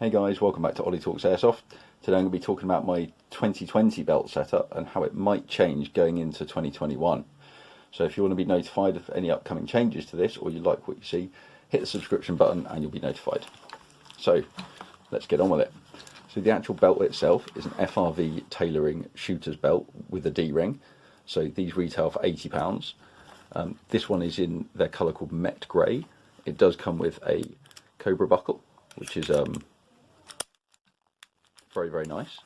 Hey guys, welcome back to Ollie Talks Airsoft. Today I'm going to be talking about my 2020 belt setup and how it might change going into 2021. So if you want to be notified of any upcoming changes to this, or you like what you see, hit the subscription button and you'll be notified. So let's get on with it. So the actual belt itself is an FRV Tailoring shooter's belt with a D-ring. So these retail for £80. This one is in their colour called Met Grey. It does come with a Cobra buckle, which is very nice.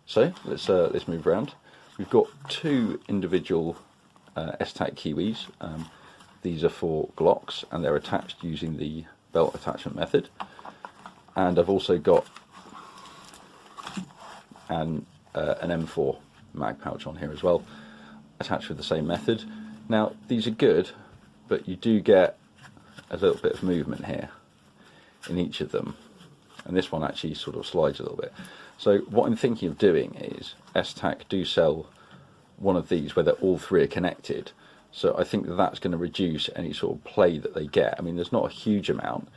So let's move around. We've got two individual esstac kiwis. These are for Glocks and they're attached using the belt attachment method. And I've also got an M4 mag pouch on here as well, attached with the same method. Now these are good, but you do get a little bit of movement here in each of them, and this one actually sort of slides a little bit. So what I'm thinking of doing is, esstac do sell one of these where they're all three are connected, so I think that that's going to reduce any sort of play that they get. I mean, there's not a huge amount,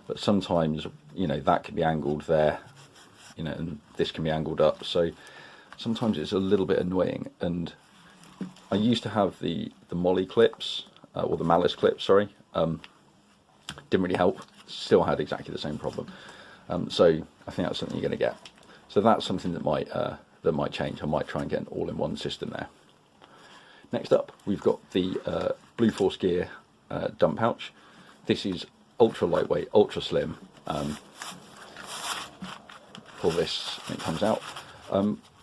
but sometimes, you know, that can be angled there, you know, and this can be angled up, so sometimes it's a little bit annoying. And I used to have the molly clips, or the malice clips, sorry. Didn't really help, still had exactly the same problem. So I think that's something you're going to get. So that's something that might change. I might try and get an all-in-one system there. Next up, we've got the Blue Force Gear dump pouch. This is ultra lightweight, ultra slim. Pull this and it comes out.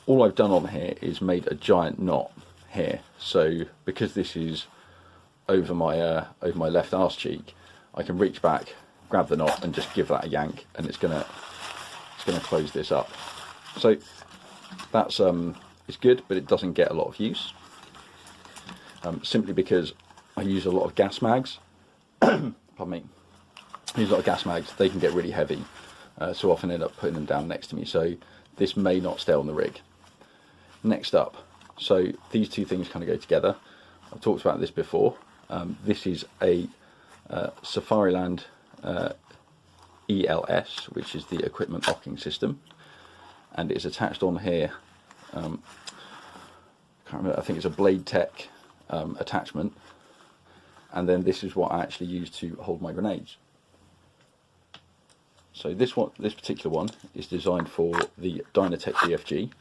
All I've done on here is made a giant knot here. So because this is over my left arse cheek, I can reach back, grab the knot, and just give that a yank, and it's gonna close this up. So that's it's good, but it doesn't get a lot of use. Simply because I use a lot of gas mags. Pardon me. I use a lot of gas mags. They can get really heavy, so often end up putting them down next to me. So this may not stay on the rig. Next up, so these two things kind of go together. I've talked about this before. This is a Safariland ELS, which is the equipment locking system, and it's attached on here. I can't remember, I think it's a Bladetek attachment, and then this is what I actually use to hold my grenades. So this particular one is designed for the Dynatek BFG,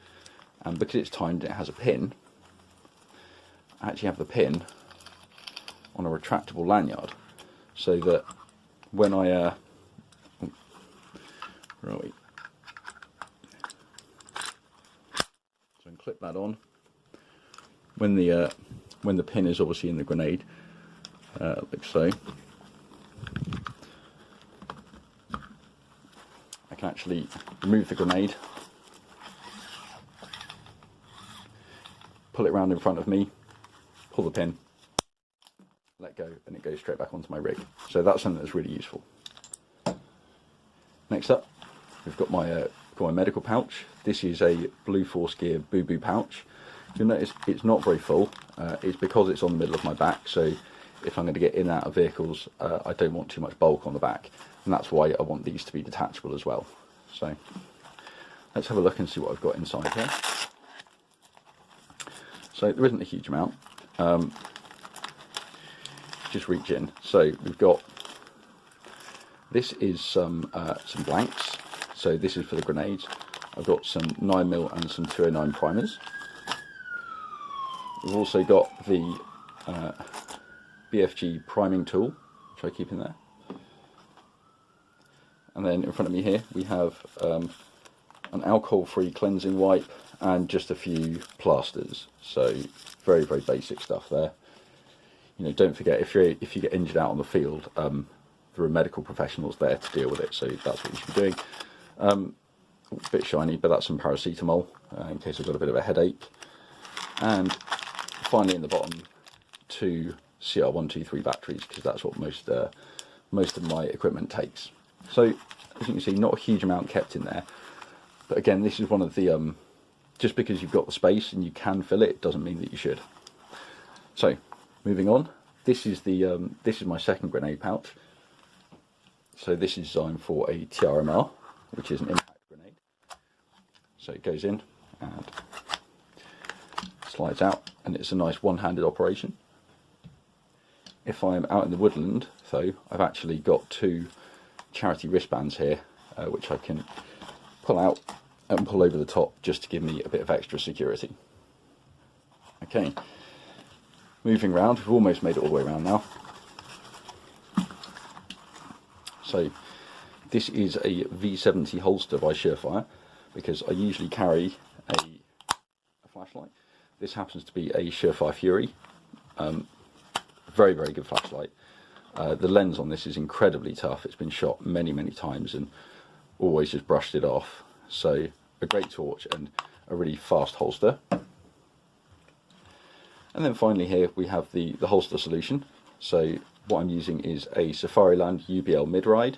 and because it's timed and it has a pin, I actually have the pin on a retractable lanyard, so that when I where are we? So I can clip that on. When the pin is obviously in the grenade, like so, I can actually remove the grenade, pull it round in front of me, pull the pin, let go, and it goes straight back onto my rig. So that's something that's really useful. Next up, we've got my medical pouch. This is a Blue Force Gear Boo Boo pouch. You'll notice it's not very full. It's because it's on the middle of my back, so if I'm going to get in and out of vehicles, I don't want too much bulk on the back, and that's why I want these to be detachable as well. So let's have a look and see what I've got inside here. So there isn't a huge amount. Just reach in. So we've got, this is some blanks. So this is for the grenades. I've got some 9mm and some 209 primers. We've also got the BFG priming tool, which I keep in there. And then in front of me here we have an alcohol-free cleansing wipe and just a few plasters. So very basic stuff there. You know, don't forget, if you get injured out on the field, there are medical professionals there to deal with it, so that's what you should be doing. A bit shiny, but that's some paracetamol in case I've got a bit of a headache. And finally, in the bottom, two CR123 batteries, because that's what most of my equipment takes. So as you can see, not a huge amount kept in there, but again, this is one of the just because you've got the space and you can fill it, doesn't mean that you should. So moving on, this is my second grenade pouch. So this is designed for a TRMR. which is an impact grenade. So it goes in and slides out, and it's a nice one-handed operation. If I'm out in the woodland, though, I've actually got two charity wristbands here, which I can pull out and pull over the top just to give me a bit of extra security. Okay, moving around, we've almost made it all the way around now. So this is a V70 holster by Surefire, because I usually carry a flashlight. This happens to be a Surefire Fury. Very, very good flashlight. The lens on this is incredibly tough. It's been shot many, many times and always just brushed it off. So a great torch and a really fast holster. And then finally here we have the holster solution. So what I'm using is a Safariland UBL midride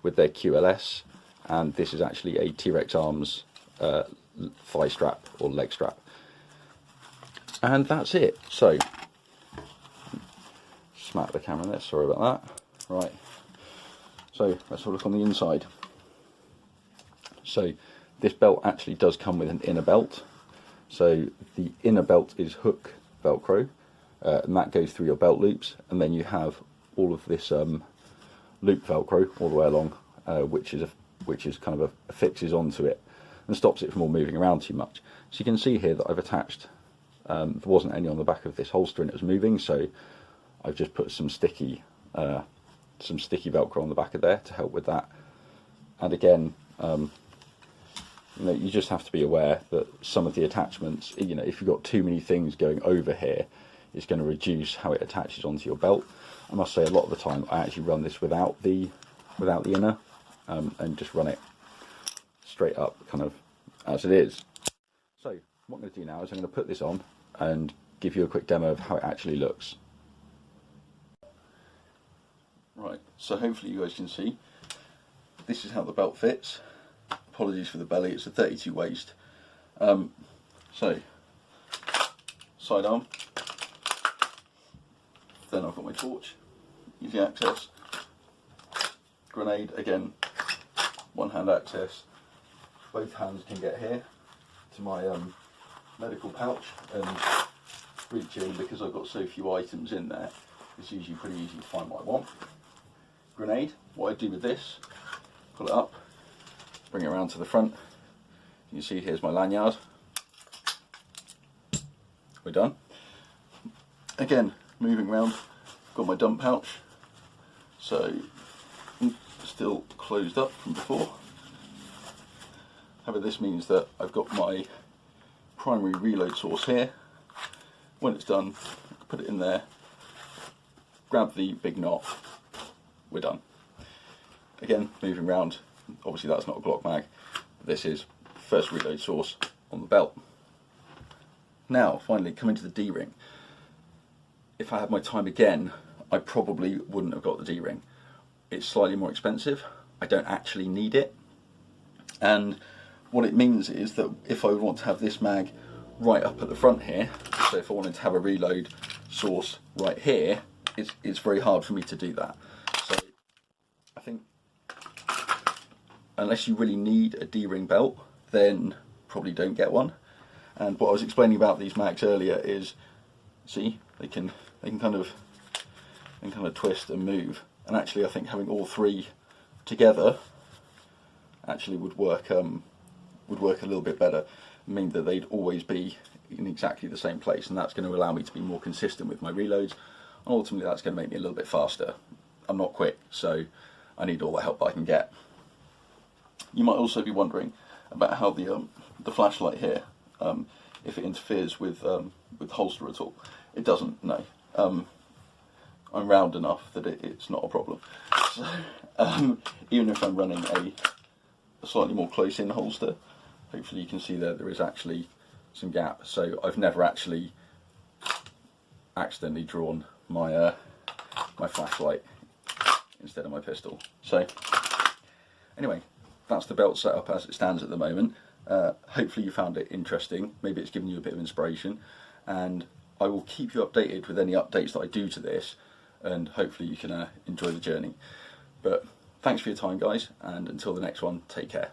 with their QLS, and this is actually a T.Rex arms thigh strap or leg strap. And that's it. So smack the camera there, sorry about that. Right, so let's have a look on the inside. So this belt actually does come with an inner belt. So the inner belt is hook velcro, and that goes through your belt loops, and then you have all of this loop velcro all the way along, which is kind of affixes onto it and stops it from all moving around too much. So you can see here that I've attached, there wasn't any on the back of this holster and it was moving, so I've just put some sticky velcro on the back of there to help with that. And again, you know, you just have to be aware that some of the attachments, you know, if you've got too many things going over here, it's going to reduce how it attaches onto your belt. I must say, a lot of the time I actually run this without the inner, and just run it straight up, kind of as it is. So what I'm going to do now is I'm going to put this on and give you a quick demo of how it actually looks. Right, so hopefully you guys can see this is how the belt fits. Apologies for the belly, it's a 32 waist. So sidearm, then I've got my torch, easy access, grenade, again one hand access, both hands can get here to my medical pouch and reach in. Because I've got so few items in there, it's usually pretty easy to find what I want. Grenade, what I do with this, pull it up, bring it around to the front. You can see here's my lanyard. We're done. Again, moving around, got my dump pouch, so still closed up from before. However, this means that I've got my primary reload source here. When it's done, I can put it in there, grab the big knot, we're done. Again, moving around, obviously that's not a Glock mag, but this is first reload source on the belt. Now, finally, coming to the D-ring. If I had my time again, I probably wouldn't have got the D-ring. It's slightly more expensive, I don't actually need it, and what it means is that if I want to have this mag right up at the front here, so if I wanted to have a reload source right here, it's very hard for me to do that. So I think unless you really need a D-ring belt, then probably don't get one. And what I was explaining about these mags earlier is, see, they can kind of twist and move, and actually I think having all three together actually would work a little bit better, mean that they'd always be in exactly the same place, and that's going to allow me to be more consistent with my reloads, and ultimately that's going to make me a little bit faster. I'm not quick, so I need all the help I can get. You might also be wondering about how the flashlight here, if it interferes with holster at all. It doesn't, no. I'm round enough that it's not a problem. So, even if I'm running a slightly more close-in holster, hopefully you can see there is actually some gap. So I've never actually accidentally drawn my my flashlight instead of my pistol. So anyway, that's the belt setup as it stands at the moment. Hopefully you found it interesting. Maybe it's given you a bit of inspiration, and I will keep you updated with any updates that I do to this, and hopefully you can enjoy the journey. But Thanks for your time, guys, and until the next one, take care.